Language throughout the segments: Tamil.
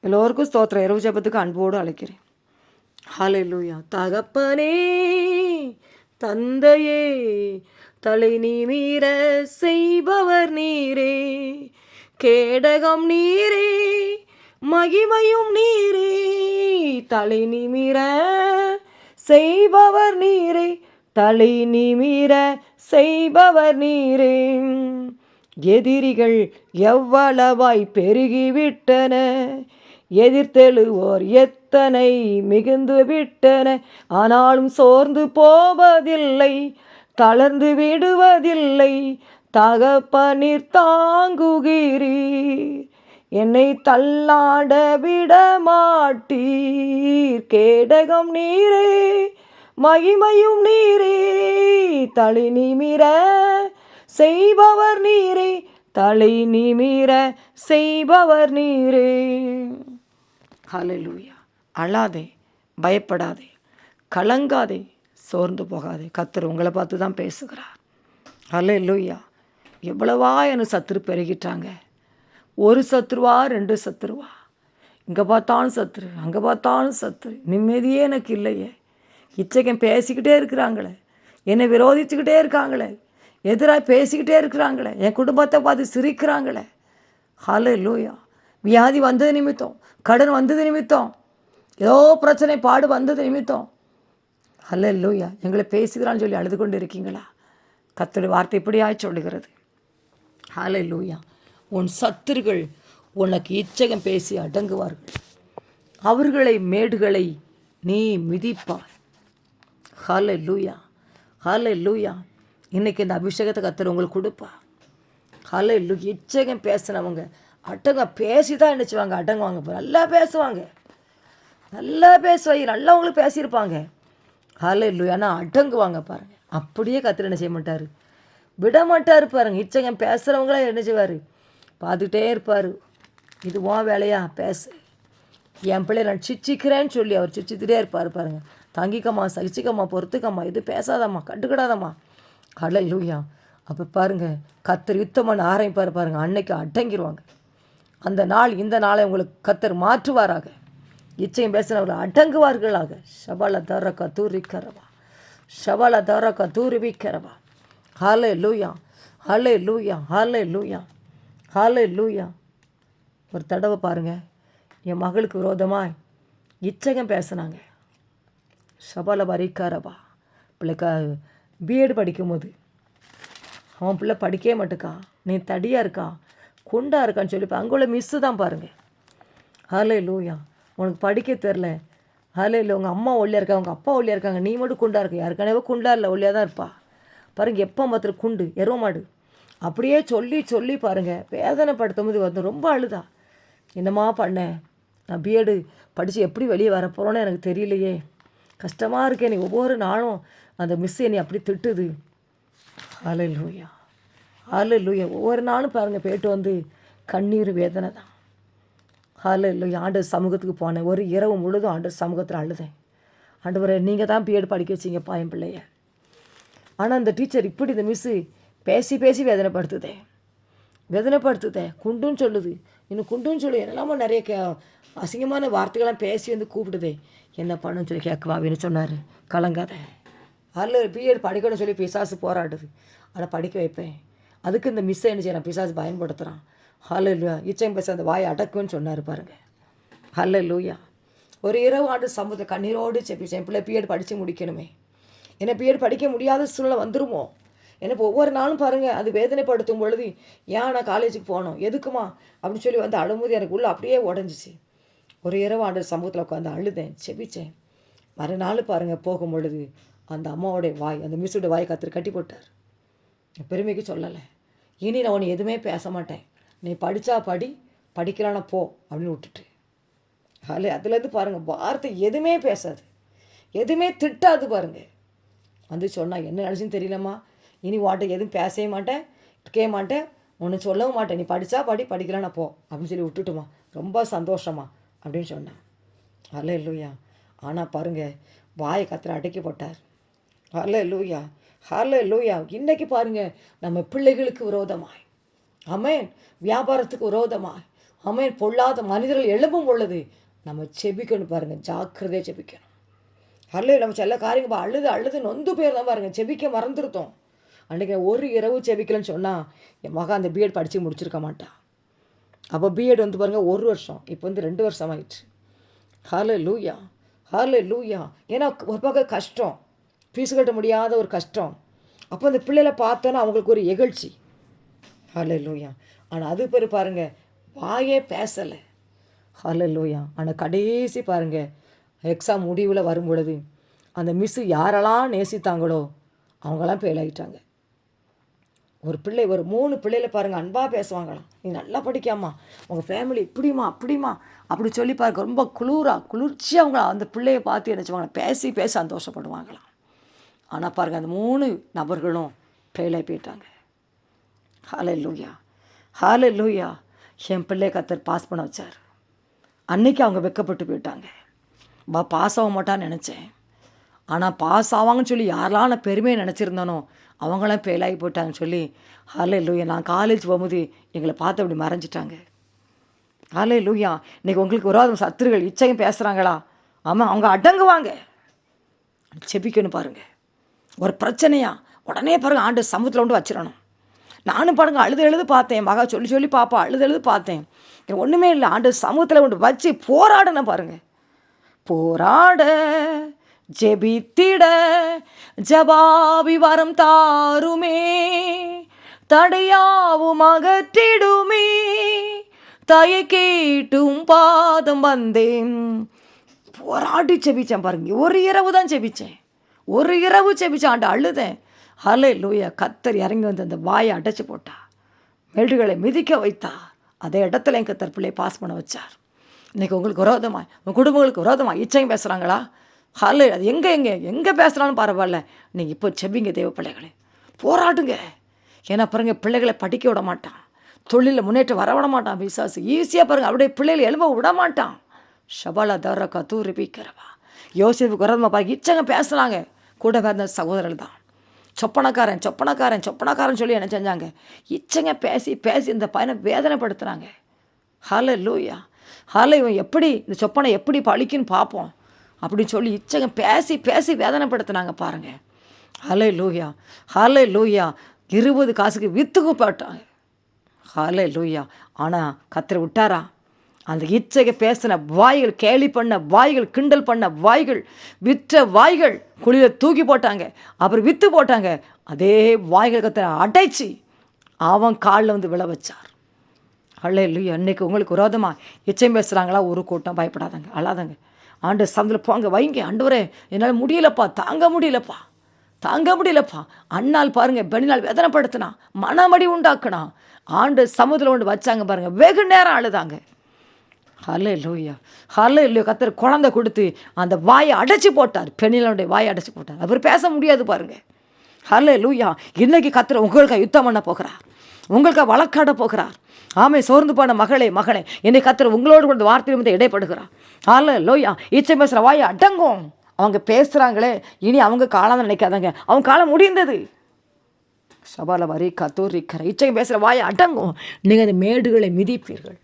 எல்லோருக்கும் ஸ்தோத்திரம். இரவு ஜெபத்துக்கு அன்போடு அழைக்கிறேன். ஹல்லேலூயா. தகப்பனே, தந்தையே, தலை நிமிர செய்பவர் நீரே, கேடகம் நீரே, மகிமையும் நீரே, தலை நிமிர செய்பவர் நீரே, தலை நிமிர செய்பவர் நீரே. எதிரிகள் எவ்வளவாய் பெருகிவிட்டன, எதிர்த்தெழுவோர் எத்தனை மிகுந்து விட்டன, ஆனாலும் சோர்ந்து போவதில்லை, தளர்ந்து விடுவதில்லை. தகப்பனீர் தாங்குகிறீர், என்னை தள்ளாட விட மாட்டீர். கேடகம் நீரே, மகிமையும் நீரே, தலை நிமிர செய்பவர் நீரே, தலை நிமிர செய்பவர் நீரே. ஹல்லேலூயா. அழாதே, பயப்படாதே, கலங்காதே, சோர்ந்து போகாதே. கர்த்தர் உங்களை பார்த்து தான் பேசுகிறார். ஹல்லேலூயா. எவ்வளவா எனக்கு சத்துரு பெருகிட்டாங்க. ஒரு சத்துருவா, 2 சத்துருவா, இங்கே பார்த்தாலும் சத்துரு, அங்கே பார்த்தாலும் சத்துரு. நிம்மதியே எனக்கு இல்லையே. இச்சைக்கம் பேசிக்கிட்டே இருக்கிறாங்களே, என்னை விரோதிச்சுக்கிட்டே இருக்காங்களே, எதிராக பேசிக்கிட்டே இருக்கிறாங்களே, என் குடும்பத்தை பார்த்து சிரிக்கிறாங்களே. ஹல்லேலூயா. வியாதி வந்தது நிமித்தம், கடன் வந்தது நிமித்தம், ஏதோ பிரச்சனை பாடு வந்தது நிமித்தம், ஹல்லேலூயா, எங்களை பேசுகிறான்னு சொல்லி அழுது கொண்டு இருக்கீங்களா? கர்த்தருடைய வார்த்தை இப்படியாய் சொல்லுகிறது. ஹல்லேலூயா. உன் சத்துருகள் உனக்கு இச்சகம் பேசி அடங்குவார்கள், அவர்களை மேடுகளை நீ மிதிப்பாய். ஹல்லேலூயா. ஹல்லேலூயா. இன்றைக்கி இந்த அபிஷேகத்தை கர்த்தர் உங்களுக்கு கொடுப்பா. ஹல்லேலூயா. இச்சகம் பேசினவங்க அடங்க பேசி தான் நினச்சிவாங்க, அடங்குவாங்க. நல்லா பேசுவாங்க, நல்லா பேசுவாங்க, நல்லா உங்களுக்கு பேசியிருப்பாங்க. ஹல்லேலூயா. ஆனால் அடங்குவாங்க பாருங்கள். அப்படியே கர்த்தர் என்ன செய்ய மாட்டார், விட மாட்டார் பாருங்கள். இச்சகம் பேசுகிறவங்கள என்ன செய்வார், பார்த்துக்கிட்டே இருப்பார். இது உன் வேலையா, பேசு, என் பிள்ளை நான் சிச்சிக்கிறேன்னு சொல்லி அவர் சிச்சிக்கிட்டே இருப்பார் பாருங்கள். தங்கிக்கம்மா, சகிச்சிக்கம்மா, பொறுத்துக்கம்மா, இது பேசாதம்மா, கண்டுக்கிடாதம்மா. ஹல்லேலூயா. அப்போ பாருங்கள், கர்த்தர் யுத்தம் பண்ண ஆரம்பிப்பார் பாருங்கள். அன்னைக்கு அடங்கிடுவாங்க. அந்த நாள் இந்த நாளை உங்களுக்கு கர்த்தர் மாற்றுவாராக. இச்சையும் பேசினவர்கள் அடங்குவார்களாக. ஷபல தர கத்தூரிக்கிறவா, ஷபல தர கத்தூரிவிக்கிறவா. ஹல்லேலூயா. ஹல்லேலூயா. ஹல்லேலூயா. ஹல்லேலூயா. ஒரு தடவை பாருங்கள், என் மகளுக்கு விரோதமாக இச்சகம் பேசினாங்க. ஷபல வரிக்காரவா. பிள்ளைக்கா பிஎட் படிக்கும்போது அவன் பிள்ளை படிக்கவே மாட்டுக்கா, நீ தடியாக இருக்கா, குண்டா இருக்கான்னு சொல்லி அங்கே உள்ள மிஸ்ஸு தான் பாருங்கள். ஹல்லேலூயா. உனக்கு படிக்க தெரில. ஹல்லேலூயா. உங்கள் அம்மா ஒல்லியாக இருக்கா, உங்கள் அப்பா ஒல்லியாக இருக்காங்க, நீ மட்டும் குண்டா இருக்க. யாருக்கானவே குண்டா இல்லை, ஒல்லியாக தான் இருப்பா பாருங்கள். எப்போ மாத்திரம் குண்டு, எருவ மாடு, அப்படியே சொல்லி சொல்லி பாருங்கள் வேதனைப்படுத்தும் போது வந்து ரொம்ப அழுதா. என்னம்மா பண்ணேன், நான் பிஎட் படித்து எப்படி வெளியே வரப்போகிறோன்னு எனக்கு தெரியலையே, கஷ்டமாக இருக்கேன். நீ ஒவ்வொரு நாளும் அந்த மிஸ் என்னை அப்படி திட்டுது. ஹல்லேலூயா. ஹல்லேலூயா. ஒவ்வொரு நாளும் பாருங்கள் போய்ட்டு வந்து கண்ணீர் வேதனை தான். ஹல்லேலூயா. ஆண்டவர் சமூகத்துக்கு போனேன். ஒரு இரவு முழுதும் ஆண்டவர் சமூகத்தில் அழுதேன். ஆண்டவரே, நீங்கள் தான் பிஎட் படிக்க வச்சிங்கப்பா என் பிள்ளைய. ஆனால் அந்த டீச்சர் இப்படி இந்த மிஸ்ஸு பேசி பேசி வேதனைப்படுத்துதே, வேதனைப்படுத்துதே. குண்டுன்னு சொல்லுது, இன்னும் குண்டுன்னு சொல்லி என்னெல்லாமோ நிறைய அசிங்கமான வார்த்தைகள்லாம் பேசி வந்து கூப்பிடுதே. என்ன பண்ணுன்னு சொல்லி கேட்கவாவின்னு சொன்னார். கலங்காத. அதில் பிஎட் படிக்கணும்னு சொல்லி பிசாசு போராடுது, ஆனால் படிக்க வைப்பேன். அதுக்கு இந்த மிஸ்ஸை என்ன செய்யலாம், பிசாசு பயன்படுத்துகிறான். ஹல்லேலூயா. இச்சையும் பேச அந்த வாயை அடக்குன்னு சொன்னார் பாருங்கள். ஹல்லேலூயா. ஒரு இரவு ஆண்டு சமூகத்தை கண்ணீரோடு செப்பிச்சேன், என் பிள்ளை பிஎட் படித்து முடிக்கணுமே, என்னை பிஎட் படிக்க முடியாத சூழ்நிலை வந்துருமோ. எனக்கு ஒவ்வொரு நாளும் பாருங்கள் அது வேதனைப்படுத்தும் பொழுது, ஏன் நான் காலேஜுக்கு போகணும், எதுக்குமா அப்படின்னு சொல்லி வந்து அழும்போது எனக்கு உள்ளே அப்படியே உடஞ்சிச்சு. ஒரு இரவு ஆண்டு சமூகத்தில் உட்காந்து அழுதேன், செபிச்சேன். மறுநாள் பாருங்கள் போகும் பொழுது அந்த அம்மாவோடைய வாய், அந்த மிஸ்ஸோட வாயை கர்த்தர் கட்டி போட்டார். பெருமைக்கு சொல்லலை. இனி நான் உன்னை எதுவுமே பேச மாட்டேன், நீ படித்தா படி, படிக்கலான்னா போ அப்படின்னு விட்டுட்டு. அதுலேருந்து பாருங்கள் வார்த்தை எதுவுமே பேசாது, எதுவுமே திட்டாது பாருங்கள். வந்து சொன்னால் என்ன நினச்சின்னு தெரியலம்மா, இனி வாட்டை எதுவும் பேசவே மாட்டேன், இருக்கவே மாட்டேன், ஒன்று சொல்லவும் மாட்டேன், நீ படித்தா படி, படிக்கலான்னா போ அப்படின்னு சொல்லி விட்டுட்டுமா, ரொம்ப சந்தோஷமா அப்படின்னு சொன்னேன். ஹல்லேலூயா. ஆனால் பாருங்கள் வாயை கர்த்தர் அடக்கி போட்டார். ஹல்லேலூயா. ஹல்லேலூயா. இன்றைக்கி பாருங்கள் நம்ம பிள்ளைகளுக்கு விரோதமாய், ஆமென், வியாபாரத்துக்கு விரோதமாய், ஆமென். பொல்லாத மனிதர்கள் எழும்பும் பொழுது நம்ம செபிக்கணும் பாருங்கள், ஜாக்கிரதையாக செபிக்கணும். அல்ல நம்ம சில காரியங்கள் அழுது அழுது நொந்து பேர் தான் பாருங்கள், செபிக்க மறந்துருத்தோம். அன்றைக்கி ஒரு இரவு செபிக்கலன்னு சொன்னால் என் மகன் அந்த பிஎட் படித்து முடிச்சிருக்க மாட்டான். அப்போ பிஎட் வந்து பாருங்கள் 1 வருஷம், இப்போ வந்து 2 வருஷம் ஆயிடுச்சு. ஹல்லேலூயா, ஹல்லேலூயா. ஏன்னா ஒரு பக்கம் கஷ்டம், ஃபீஸ் கட்ட முடியாத ஒரு கஷ்டம். அப்போ அந்த பிள்ளைகளை பார்த்தோன்னா அவங்களுக்கு ஒரு இகழ்ச்சி. ஹல்லேலூயா. ஆனால் அது பேர் பாருங்கள், வாயே பேசலை. ஹல்லேலூயா. ஆனால் கடைசி பாருங்கள், எக்ஸாம் முடிவில் வரும் பொழுது அந்த மிஸ்ஸு யாரெல்லாம் நேசித்தாங்களோ அவங்களாம் ஃபெயில் ஆகிட்டாங்க. ஒரு பிள்ளை, ஒரு 3 பிள்ளைகளை பாருங்கள் அன்பாக பேசுவாங்களாம். நீ நல்லா படிக்காமா, உங்கள் ஃபேமிலி இப்படிமா அப்படிமா அப்படி சொல்லி பாருங்க, ரொம்ப குளிர்ச்சியாக அவங்க அந்த பிள்ளையை பார்த்து என்ன செய்வாங்க, பேசி பேசி சந்தோஷப்படுவாங்களாம். ஆனால் பாருங்கள் அந்த 3 நபர்களும் ஃபெயில் ஆகி போயிட்டாங்க. ஹல்லேலூயா, ஹல்லேலூயா. என் பிள்ளையை கர்த்தர் பாஸ் பண்ண வச்சார். அன்றைக்கி அவங்க வெட்கப்பட்டு போயிட்டாங்க. பாஸ் ஆக மாட்டான்னு நினச்சேன், ஆனால் பாஸ் ஆவாங்கன்னு சொல்லி யாரெல்லாம் நான் பெருமையை நினச்சிருந்தானோ அவங்களாம் ஃபெயில் ஆகி போயிட்டாங்கன்னு சொல்லி ஹல்லேலூயா. நான் காலேஜ் போகும்போது எங்களை பார்த்து அப்படி மறைஞ்சிட்டாங்க. ஹல்லேலூயா. இன்றைக்கி உங்களுக்கு விரோதம் சத்துருகள் இச்சையும் பேசுகிறாங்களா? ஆமாம், அவங்க அடங்குவாங்க. செபிக்கணும் பாருங்கள். ஒரு பிரச்சனையா உடனே பாருங்கள் ஆண்டு சமூகத்தில் கொண்டு வச்சிடணும். நானும் பாருங்கள் அழுது பார்த்தேன், என் மகா சொல்லி பாப்பா அழுது பார்த்தேன். எனக்கு ஒன்றுமே இல்லை, ஆண்டு சமூகத்தில் கொண்டு வச்சு போராடணும் பாருங்கள். போராட ஜெபித்திட ஜபாவி வரம் தாருமே, தடையாவும் அகற்றிடுமே, தயை கேட்டும் பாதம் வந்தேன். போராடி செபித்தேன் பாருங்க. ஒரு இரவு தான் செபித்தேன், ஒரு இரவு செபித்தேன். ஆண்டு அழுதேன். ஹல்லேலூயா. கர்த்தர் இறங்கி வந்து அந்த வாயை அடைச்சி போட்டா, மேடுகளை மிதிக்க வைத்தா. அதே இடத்துல என் கர்த்தர் பிள்ளையை பாஸ் பண்ண வச்சார். இன்றைக்கி உங்களுக்கு விரோதமாக, உங்கள் குடும்பங்களுக்கு விரோதமாக இச்சையும் பேசுகிறாங்களா? ஹல்லே, அது எங்கே பேசுகிறாலும் பரவாயில்ல, நீங்கள் இப்போ செபிங்க தேவ பிள்ளைகளே, போராடுங்க. ஏன்னா பாருங்கள், பிள்ளைகளை படிக்க விட மாட்டான், தொழிலில் முன்னேற்றம் வர விட மாட்டான் பிசாசு. ஈஸியாக பாருங்கள் அவருடைய பிள்ளைகளை எழும்ப விட மாட்டான். ஷபாலா தர கத்தூரி பீக்கிறவா. யோசிப்புக்கு விரோதமாக பாருங்க இச்சங்க பேசுகிறாங்க. கூட பிறந்த சகோதரர்கள் தான் சொப்பனக்காரன் சொல்லி என்ன செஞ்சாங்க, இச்சங்க பேசி பேசி இந்த பையனை வேதனைப்படுத்துகிறாங்க. ஹல்லேலூயா. இவன் எப்படி இந்த சொப்பனை எப்படி பழிக்குன்னு பார்ப்போம் அப்படின்னு சொல்லி இச்சங்க பேசி பேசி வேதனைப்படுத்தினாங்க பாருங்கள். ஹல்லேலூயா, ஹல்லேலூயா. 20 காசுக்கு வித்துக்கு போட்டாங்க. ஹல்லேலூயா. ஆனால் கர்த்தர் விட்டாரா? அந்த இச்சையை பேசின வாய்கள், கேலி பண்ண வாய்கள், கிண்டல் பண்ண வாய்கள், விற்ற வாய்கள் குழியில் தூக்கி போட்டாங்க. அப்புறம் விற்று போட்டாங்க. அதே வாய்கள் கர்த்தர் அடைச்சி அவன் காலில் வந்து விழ வச்சார். ஹல்லேலூயா. அன்றைக்கி உங்களுக்கு விரோதமாக இச்சையும் பேசுகிறாங்களா? ஒரு கூட்டம் பயப்படாதங்க, அழாதங்க. ஆண்டு சந்தில் போங்க, வைங்க. ஆண்டவரே என்னால் முடியலப்பா, தாங்க முடியலப்பா. அண்ணால் பாருங்கள் பெண்ணினால் வேதனைப்படுத்தினா, மனமடி உண்டாக்குனா. ஆண்டு சமுதிரம் கொண்டு வச்சாங்க பாருங்கள், வெகு நேரம் அழுதாங்க. ஹல்லேலூயா, ஹல்லேலூயா. கர்த்தர் குழந்தை கொடுத்து அந்த வாயை அடைச்சி போட்டார், பெண்ணினுடைய வாயை அடைச்சி போட்டார். அவர் பேச முடியாது பாருங்கள். ஹல்லேலூயா. இன்றைக்கி கர்த்தர் உங்களுக்காக யுத்தம் பண்ண போகிறார், உங்களுக்காக வழக்காட போகிறார். ஆமை, சோர்ந்து போன மகளே இன்னைக்கு கர்த்தர் உங்களோடு கொண்டு வார்த்தையில் வந்து இடைப்படுகிறார். ஹல்லேலூயா. இச்சை பேசுகிற வாயை அடங்கும். அவங்க பேசுகிறாங்களே, இனி அவங்க காலம் நினைக்காதங்க, அவங்க காலம் முடிந்தது. சபால வரி கத்தூரிக்கிற இச்சை பேசுகிற வாயை அடங்கும். நீங்கள் அந்த மேடுகளை மிதிப்பீர்கள்.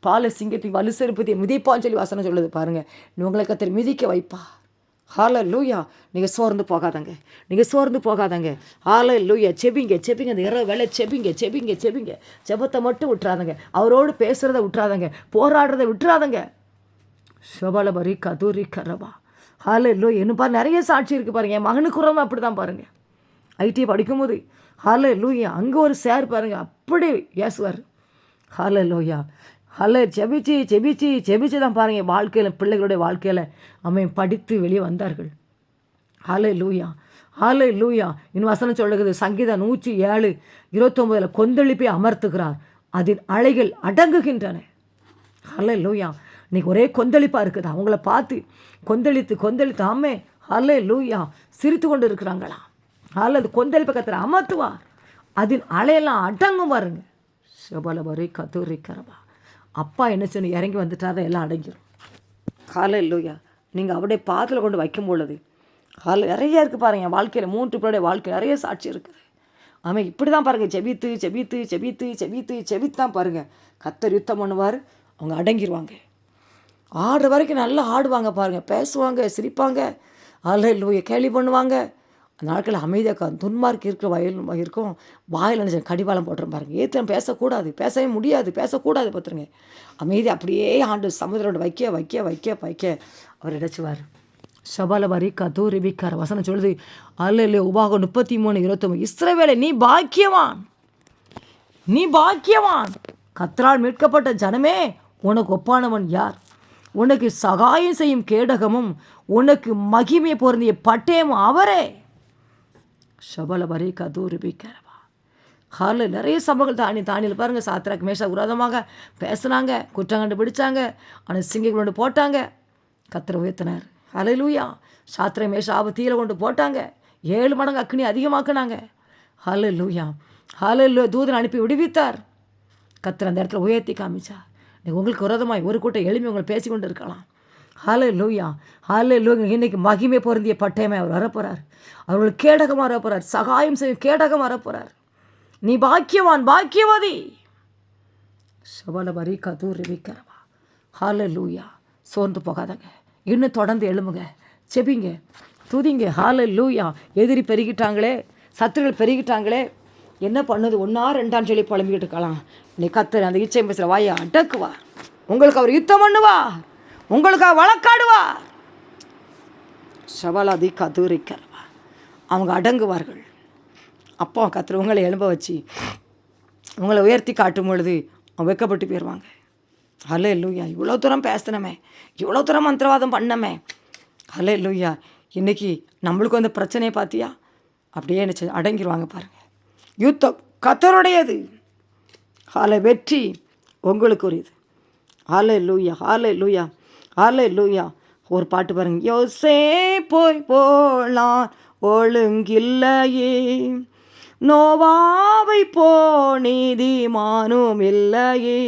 பால சிங்கத்தை வலு செருப்பத்தை மிதிப்பான்னு சொல்லி வசனம் சொல்லுது பாருங்கள். உங்களை கர்த்தர் மிதிக்க வைப்பா. ஹல்லேலூயா. நீங்கள் சோர்ந்து போகாதங்க. ஹல்லேலூயா. செபிங்க. அந்த இரவு வேலை செபிங்க. ஜெபத்தை மட்டும் விட்டுறாதங்க, அவரோடு பேசுகிறத விட்டுறாதங்க, போராடுறதை விட்டுறாதங்க. ஷபால பரி கதூரி கரவா. ஹல்லேலூயா. இன்னும் பாரு, நிறைய சாட்சி இருக்குது பாருங்கள். என் மகனுக்கு உறவு அப்படி தான் பாருங்கள். ஐடி படிக்கும்போது ஹல்லேலூயா, அங்கே ஒரு சேர் பாருங்கள், அப்படி ஏசுவார். ஹல்லேலூயா. ஜெபிச்சு தான் பாருங்கள் வாழ்க்கையில், பிள்ளைகளுடைய வாழ்க்கையில் அவன் படித்து வெளியே வந்தார்கள். ஹல்லேலூயா. இன்னும் வசனம் சொல்லுகிறது, சங்கீதம் 107:29 கொந்தளிப்பை அமர்த்துகிறார், அதின் அலைகள் அடங்குகின்றன. ஹல்லேலூயா. இன்றைக்கி ஒரே கொந்தளிப்பாக இருக்குது. அவங்கள பார்த்து கொந்தளித்து ஆமே ஹல்லேலூயா சிரித்து கொண்டு இருக்கிறாங்களா? கொந்தளிப்பை கர்த்தர் அமர்த்துவார், அதின் அலையெல்லாம் அடங்கும் பாருங்க. ஷபலபரி கதூரிக்கரவா. அப்பா என்ன சொன்ன இறங்கி வந்துட்டாதான் எல்லாம் அடங்கிடும். ஹல்லேலூயா. நீங்கள் அவருடைய பாதத்தில் கொண்டு வைக்கும் பொழுது நிறைய இருக்குது பாருங்கள். என் வாழ்க்கையில் 3 பேருடைய வாழ்க்கை நிறைய சாட்சி இருக்குது. அவன் இப்படி தான் பாருங்கள், ஜெபித்து ஜெபித்து ஜெபித்து ஜெபித்து ஜெபித்து தான் பாருங்கள் கர்த்தர் யுத்தம் பண்ணுவார். அவங்க அடங்கிடுவாங்க. ஆடுற வரைக்கும் நல்லா ஆடுவாங்க பாருங்கள், பேசுவாங்க, சிரிப்பாங்க, அல்லேலூயா, கேலி பண்ணுவாங்க. அந்த நாட்களில் அமைதியாக துன்மார்க்கு இருக்கிற வயல் இருக்கும் வாயில் நினச்ச கடிவாளம் போட்டுரும் பாருங்கள். ஏற்றம் பேசக்கூடாது, பேசவே முடியாது, பேசக்கூடாது பார்த்துருங்க. அமைதி அப்படியே ஆண்டு சமுதிரோட வைக்க வைக்க வைக்க வைக்க அவர் இடைச்சுவார். ஷபால வரி கதூரி விக்கார வசனம் சொல்லுது, அல்ல உபாகம் 33:29, இஸ்ரவேலே நீ பாக்கியவான், நீ பாக்கியவான், கர்த்தரால் மீட்கப்பட்ட ஜனமே உனக்கு ஒப்பானவன் யார்? உனக்கு சகாயம் செய்யும் கேடகமும் உனக்கு மகிமை பொருந்திய பட்டயமும் அவரே. ஷபல வரி கதூரி விக்காரவா. ஹாலில் நிறைய சபைகள் தானியில் பாருங்கள், சாத்ராக் மேஷாக் விரோதமாக பேசுனாங்க, குற்றம் கண்டுபிடிச்சாங்க, ஆனால் சிங்கைகள் கொண்டு போட்டாங்க, கர்த்தரை உயர்த்தினார். ஹல்லேலூயா. சாத்ராக் மேஷாக் தீயில கொண்டு போட்டாங்க, 7 மடங்கு அக்னி அதிகமாக்குனாங்க. ஹல்லேலூயா, ஹல்லேலூயா. தூதன் அனுப்பி விடுவித்தார். கர்த்தர் அந்த இடத்துல உயர்த்தி காமிச்சார். உங்களுக்கு விரோதமாய் ஒரு கூட்டம் எளிமை உங்களை பேசி கொண்டு இருக்கலாம். ஹல்லேலூயா, ஹல்லேலூயா. இன்னைக்கு மகிமை பொருந்திய பட்டயமே அவர் வரப்போகிறார். அவர்களுக்கு கேடகமாக வரப்போகிறார், சகாயம் செய்யும் கேடகம் வரப்போகிறார். நீ பாக்கியவான், பாக்கியவதி. சபல வரி கதூர் விக்கரவா. ஹல்லேலூயா. சோர்ந்து போகாதங்க, இன்னும் தொடர்ந்து எழுமுங்க, செபிங்க, துதிங்க. ஹல்லேலூயா. எதிரி பெருகிட்டாங்களே, சத்துருகள் பெருகிட்டாங்களே, என்ன பண்ணுது 1 2 சொல்லி புலம்பிக்கிட்டு இருக்கலாம். நீ கர்த்தர் அந்த இச்சை பேசுகிற வாயை அடக்குவார். உங்களுக்கு அவர் யுத்தம் பண்ணுவார், உங்களுக்காக வழக்காடுவார். ஷபலாதி கதூரிக்கிறவா. அவங்க அடங்குவார்கள். அப்போ கர்த்தர் உங்களை எழும்ப வச்சு உங்களை உயர்த்தி காட்டும் பொழுது அவங்க வெட்கப்பட்டு போயிடுவாங்க. ஹல்லேலூயா. இவ்வளோ தூரம் பேசினமே, இவ்வளோ தூரம் மந்திரவாதம் பண்ணமே, ஹல்லேலூயா. இன்றைக்கி நம்மளுக்கு வந்து பிரச்சனையை பார்த்தியா, அப்படியே என்ன அடங்கிடுவாங்க பாருங்கள். யுத்தம் கர்த்தருடையது, வெற்றி உங்களுக்கு உரியது. ஹல்லேலூயா, ஹல்லேலூயா, ஹல்லேலூயா. ஒரு பாட்டு பாருங்க, யோசே போலாம் ஒழுங்கில்லையே, நோவாவை நீதிமானும் இல்லையே,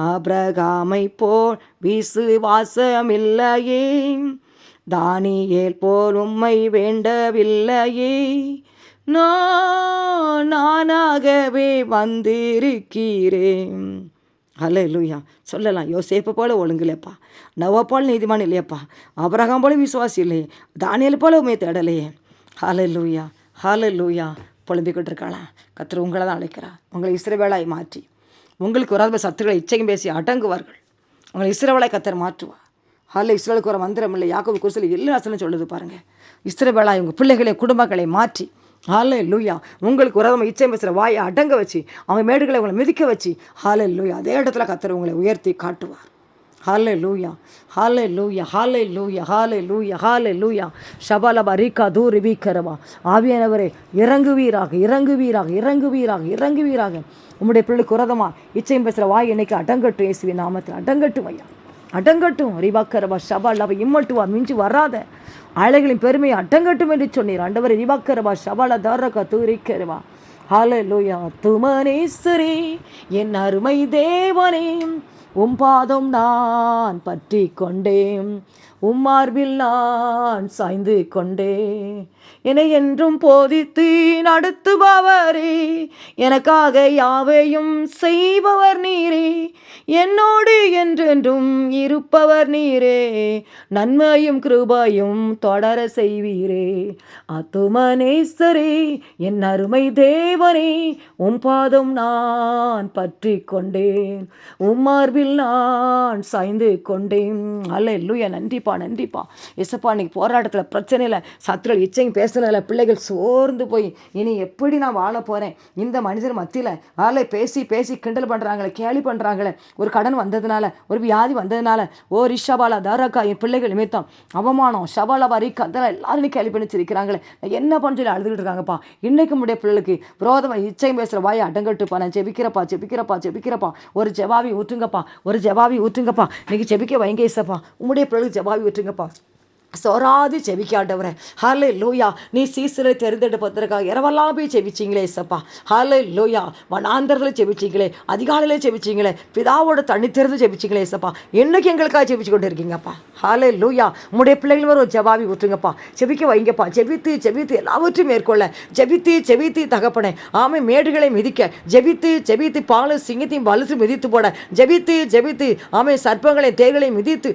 ஆபிரகாமை போல் விசுவாசம் இல்லையே, தானியேல் போல் உம்மை வேண்டவில்லையே, நானாகவே வந்திருக்கிறேன். ஹல்லேலூயா. சொல்லலாம், யோசேப்பு போல ஒழுங்கு இல்லையப்பா, நோவா போல் நீதிமான் இல்லையப்பா, ஆபிரகாம் போல விசுவாசி இல்லையே, தானியேல் போல உண்மை தேடலையே. ஹல்லேலூயா, ஹல்லேலூயா. புலம்பிக்கிட்டு இருக்கலாம். கர்த்தர் உங்களை தான் அழைக்கிறார். உங்களை இஸ்ரவேலாய் மாற்றி உங்களுக்கு வராத சத்துருகளை இச்சையும் பேசி அடங்குவார்கள். உங்களை இஸ்ரவேலாய் கர்த்தர் மாற்றுவார். இஸ்ரவேலுக்கு ஒரு மந்திரம் இல்லை, யாக்கோபு குறித்து எல்லா வசனம் சொல்லுது பாருங்கள். இஸ்ரவேலாய் உங்கள் பிள்ளைகளை குடும்பங்களை மாற்றி, ஹல்லேலூயா, உங்களுக்கு உரதமாக இச்சையும் பேசுகிற வாயை அடங்க வச்சு, அவங்க மேடுகளை உங்களை மிதிக்க வச்சு, ஹல்லேலூயா, அதே இடத்துல கர்த்தர் உங்களை உயர்த்தி காட்டுவார். ஹல்லேலூயா, ஹல்லேலூயா, ஹல்லேலூயா, ஹல்லேலூயா, ஹல்லேலூயா. ஷபலப ரீகா தூர் ரிபீக்கரவா. ஆவியானவரே இறங்குவீராக, இறங்குவீராக, இறங்குவீராக, இறங்குவீராக. உம்முடைய பிள்ளைக்கு உரதமாக இச்சையும் பேசுகிற வாய் என்னைக்கு அடங்கட்டும், இயேசுவின் நாமத்தில் அடங்கட்டும் ஐயா, அடங்கட்டும். ரிபாக்கரவா ஷபாலவ இம்மட்டுவா மிஞ்சி வராத அலைகளின் பெருமையை அடங்கட்டும் என்று சொன்னீர். ஆண்டவரே ரிபாக்கரவா ஷபால தரக தூரிக்கரவா. ஹல்லேலூயா. துமனேஸ்வரே என் அருமை தேவனே, பாதம் நான் பற்றி கொண்டேன், மார்பில் நான் சாய்ந்து கொண்டேன். என்னை என்றும் போதித்து நடத்துபவரே, எனக்காக யாவையும் செய்பவர் நீரே, என்னோடு என்றென்றும் இருப்பவர் நீரே, நன்மையும் கிருபையும் தொடர செய்வீரே. ஆத்துமனேஸ்வரே என் அருமை தேவனே, பாதம் நான் பற்றி கொண்டேன், மார்பில் நான் சாய்ந்து கொண்டேன். அல்லேலூயா. நன்றிப்பா, நன்றிப்பா எசப்பா. இன்னைக்கு போராட்டத்தில் பிரச்சனையில் சத்துருள் இச்சையும் பேசுனதில் பிள்ளைகள் சோர்ந்து போய் இனி எப்படி நான் வாழ போகிறேன், இந்த மனிதர் மத்தியில் பேசி பேசி கிண்டல் பண்ணுறாங்களே, கேலி பண்ணுறாங்களே, ஒரு கடன் வந்ததுனால, ஒரு வியாதி வந்ததுனால, ஓ ரிஷபாலா தாராக்கா என் பிள்ளைகள் நிமித்தம் அவமானம், ஷபாலா ரிக்கா அதெல்லாம் எல்லாருமே கேலி பண்ணி வச்சிருக்கிறாங்களே, என்ன பண்ண சொல்லி அழுதுகிட்டு இருக்காங்கப்பா. இன்றைக்கு முடிய பிள்ளைகளுக்கு விரோதமாக இச்சையும் பேசுகிற வாயை அடங்கட்டுப்பா. நான் ஜெபிக்கிறப்பா, ஜெபிக்கிறப்பா, ஜெபிக்கிறப்பா. ஒரு ஜெபாவி ஊற்றுங்கப்பா, ஒரு ஜெபாவி ஊற்றுங்கப்பா. இன்னைக்கு ஜெபிக்க வைங்க இசப்பா. உம்முடைய பிள்ளைகளுக்கு ஜெபாவி ஊற்றுங்கப்பா. சோராது செவிக்காண்டவரே. ஹல்லேலூயா. நீ சீசரை தெரிந்தெடுப்பதற்காக இரவெல்லாம் போய் செவிச்சிங்களே சப்பா. ஹல்லேலூயா. வனாந்தரத்தில் செவிச்சிங்களே, அதிகாலையில் செவிச்சிங்களே, பிதாவோட தண்ணி திறந்து செவிச்சிங்களே சப்பா. என்னைக்கு எங்களுக்காக செவிச்சு கொண்டு இருக்கீங்கப்பா. ஹல்லேலூயா. உங்களுடைய பிள்ளைகள் ஒரு ஜெபாவி ஊற்றுங்கப்பா. செவிக்க வைங்கப்பா. செவித்து செவித்து எல்லாவற்றையும் மேற்கொள்ள ஜெபித்து செவித்து தகப்பனே. ஆமை மேடுகளை மிதிக்க ஜெபித்து செவித்து பாலு சிங்கத்தையும் வலுசு மிதித்து போட ஜெபித்து ஜெபித்து ஆமை சர்ப்பங்களை தேர்களை மிதித்து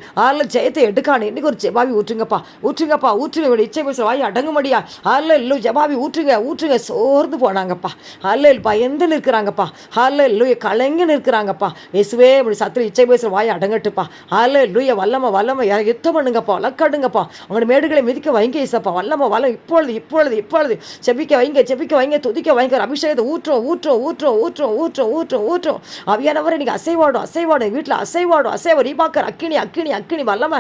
ஜெயத்தை எடுக்கானே. இன்னைக்கு ஒரு ஜெபாவி ஊற்றுங்க ஊற்றுங்கப்பா. ஊற்றுங்க. இச்சை பேசுற வாய் அடங்குமடியா. ஹல்லேலூயா. ஜெபாவி ஊற்றுங்க. சோர்ந்து போனாங்கப்பா. ஹல்லேலூயா. பயந்து நிற்கிறாங்கப்பா. ஹல்லேலூயா. கலங்கி நிற்கிறாங்கப்பா. இயேசுவே இப்படி சத்துரு இச்சை பேசுற வாய் அடங்கட்டுப்பா. ஹல்லேலூயா. வல்லமை யுத்தம் பண்ணுங்கப்பா. வழக்காடுங்கப்பா. உங்களோட மேடுகளை மிதிக்க வைங்க இயேசப்பா. வல்லம் இப்பொழுது செபிக்க வைங்க துதிக்க வைங்க. அபிஷேகத்தை ஊற்றும். அவியானவரை நீங்க அசைவாடும் வீட்டில் அசைவாடும் ரீபாக்கர் அக்கினி வல்லமை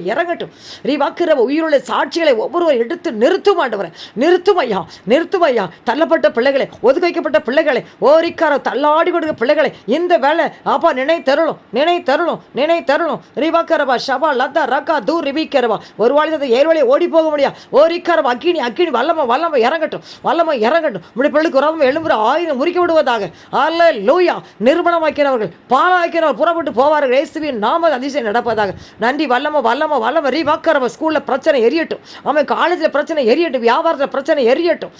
இறங்கட்டும். ரீவாக்குற உயிருள்ள சாட்சிகளை ஒவ்வொருவர் எடுத்து நிறுத்தும் ஆண்டவரே. நிறுத்தும் ஐயா. தள்ளப்பட்ட பிள்ளைகளை, ஒதுக்கி வைக்கப்பட்ட பிள்ளைகளை, ஓரிக்கார தள்ளாடி கொடுக்க பிள்ளைகளை இந்த வேலை அப்பா நினை தருளும். ரீவாக்கரவா ஷபா லதா ரகா தூர் ரிவிக்கரவா. ஒரு வாழை 7 வழி ஓடி போக முடியாது. ஓரிக்காரவா அக்கினி வல்லமை இறங்கட்டும். இப்படி பிள்ளைக்கு உறவு எழும்புற ஆயுதம் முறிக்க விடுவதாக. ஹல்லேலூயா. நிர்மலமாக்கிறவர்கள் பாலாக்கிறவர் புறப்பட்டு போவார்கள். இயேசுவின் நாம அதிசயம் நடப்பதாக. நன்றி. வல்லமை ரீவாக்கரவ. ஸ்கூல்ல பிரச்சனை எரியட்டும். அவன் காலேஜில் பிரச்சனை எரியட்டும். வியாபாரத்தில் பிரச்சனை எரியட்டும்.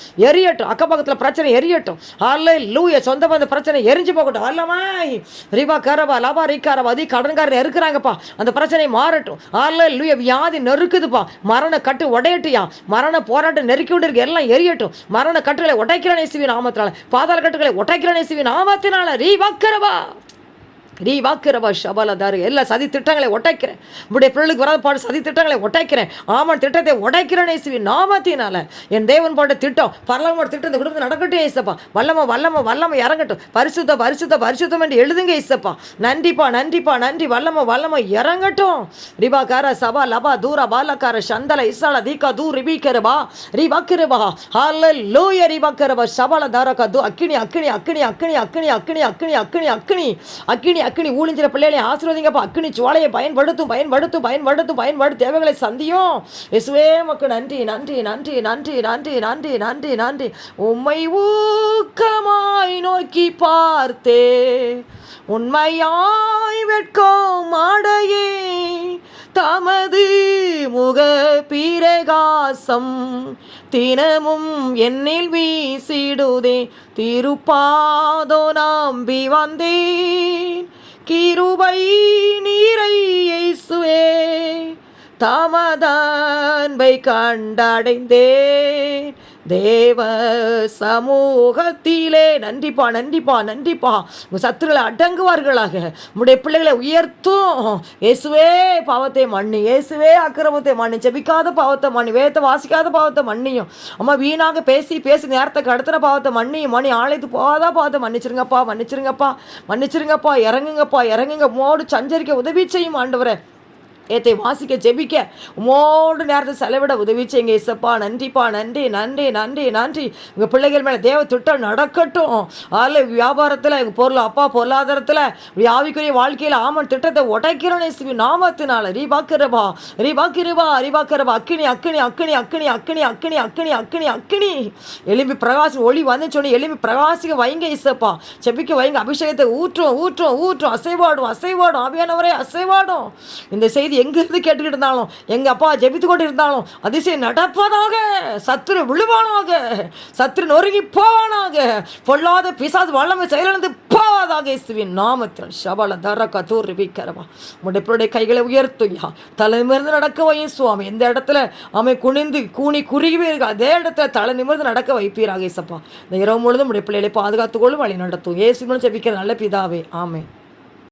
அக்கப்பக்கத்தில் பிரச்சனை எரியட்டும். ஹல்லேலூயா. சொந்த பந்த பிரச்சனை எரிஞ்சு போகட்டும். வல்லமை ரீவாக்கரவா லபா ரீக்காரவா. அதி கடன்காரர் இருக்கிறாங்கப்பா. அந்த பிரச்சனை மாறட்டும். ஹல்லேலூயா. வியாதி நெருக்குதுப்பா. மரண கட்டு உடையட்டியா. மரண போராட்டம் நெருக்கி விட்டு இருக்கு. எல்லாம் எரியட்டும். மரண கட்டுகளை உடைக்கிறேன் இயேசுவின் நாமத்தினால. பாதாள கட்டுகளை உடைக்கிறேன் இயேசுவின் நாமத்தினால. ரீவாக்கிறவா ஷபலதாரு. எல்லா சதி திட்டங்களை உடைக்கிறேன். உடைய பிள்ளைகளுக்கு வராத பாடு சதி திட்டங்களை உடைக்கிறேன். ஆமான் திட்டத்தை உடைக்கிறேன் இயேசுவின் நாமத்தினால. என் தேவன் போட்ட திட்டம் பரலோகமோட திட்டம் இந்த குடும்பத்தில் நடக்கட்டும் இயேசப்பா. வல்லமை இறங்கட்டும். பரிசுத்தம் என்று எழுதுங்க இயேசப்பா. நன்றி. வல்லமை இறங்கட்டும். ரிபாகார சபா லபா தூரா பாலகார சந்தல இசால தீகா தூ ரிபிகரபா ரிபாக்கிரபா. ஹல்லேலூயா. ரிபாக்கரபா ஷபல தாரகா தூ அக்கினி ஊழிஞ்சிற பிள்ளைகளை ஆசீர்வதிங்கப்பா. அக்கினி சுவாலையை பயன்படுத்தும். தேவைகளை சந்தியும். இயேசுவே உமக்கு நன்றி. உம்மை ஊக்கமாய் நோக்கி பார்த்தே உண்மையாய் வெட்கம் அடையே தமது முக பிரகாசம் தினமும் என்னில் வீசிடுதே. திருப்பாதோ நம்பி வந்தேன் கிருபை நீரை இயேசுவே தமதன்பை கண்டடைந்தேன் தேவ சமூகத்திலே. நன்றிப்பா. உங்கள் சத்துருகளை அடங்குவார்களாக. உங்களுடைய பிள்ளைகளை உயர்த்தும் இயேசுவே. பாவத்தை மன்னி இயேசுவே. அக்கிரமத்தை மன்னி. ஜெபிக்காத பாவத்தை மன்னி. வேதத்தை வாசிக்காத பாவத்தை மன்னியும். அம்மா வீணாக பேசி நேரத்தை கடத்துகிற பாவத்தை மன்னி ஆலயத்து போகாத பாவத்தை மன்னிச்சிருங்கப்பா. இறங்குங்க. மோடு சஞ்சரிக்க உதவி செய்யும் ஆண்டவரே. ஏத்தை வாசிக்க ஜெபிக்க உமோடு நேரத்தை செலவிட உதவி செய்யுங்க இயேசப்பா. நன்றி. உங்கள் பிள்ளைகள் மேலே தேவ திட்டம் நடக்கட்டும். அதில் வியாபாரத்தில் எங்கள் பொருளாதாரத்தில் ஆவிக்குரிய வாழ்க்கையில் ஆமன் திட்டத்தை உடைக்கிறோம் இயேசுவின் நாமத்தினால. ரீபாக்கிறபா. அக்கினி எலும்பி பிரகாசம் ஒளி வந்து சொன்னி எலும்பி பிரகாசிக்க வைங்க இயேசப்பா. ஜெபிக்க வைங்க. அபிஷேகத்தை ஊற்றும். அசைவாடும். ஆவியானவரே அசைவாடும். இந்த செய்தி எங்கிருந்து கேட்டுக்கிட்டு இருந்தாலும் எங்கள் அப்பா ஜெபித்து கொண்டு இருந்தாலும் அதிசயம் நடப்பதாக. சத்துரு விழுவானாக. சத்துரு நொறுங்கி போவானாக. பொல்லாத பிசாசு வல்லமை செயலிழந்து போவாதாக இயேசுவின் நாமத்தில். ஷபல தரக தூர் ரிபிக்கரவா. உடைய கைகளை உயர்த்துயா. தலை நிமிர்ந்து நடக்க வையும் சுவாமி. எந்த இடத்துல குனிந்து குறுகி அதே இடத்துல தலை நிமிர்ந்து நடக்க வைப்பீராக இயேசப்பா. இந்த இரவு முழுதும் உடைய பிள்ளைகளை பாதுகாத்துக்கொள்ளும் வழி நடத்தும். இயேசுவின் ஜெபிக்கிற நல்ல பிதாவே. ஆமென்.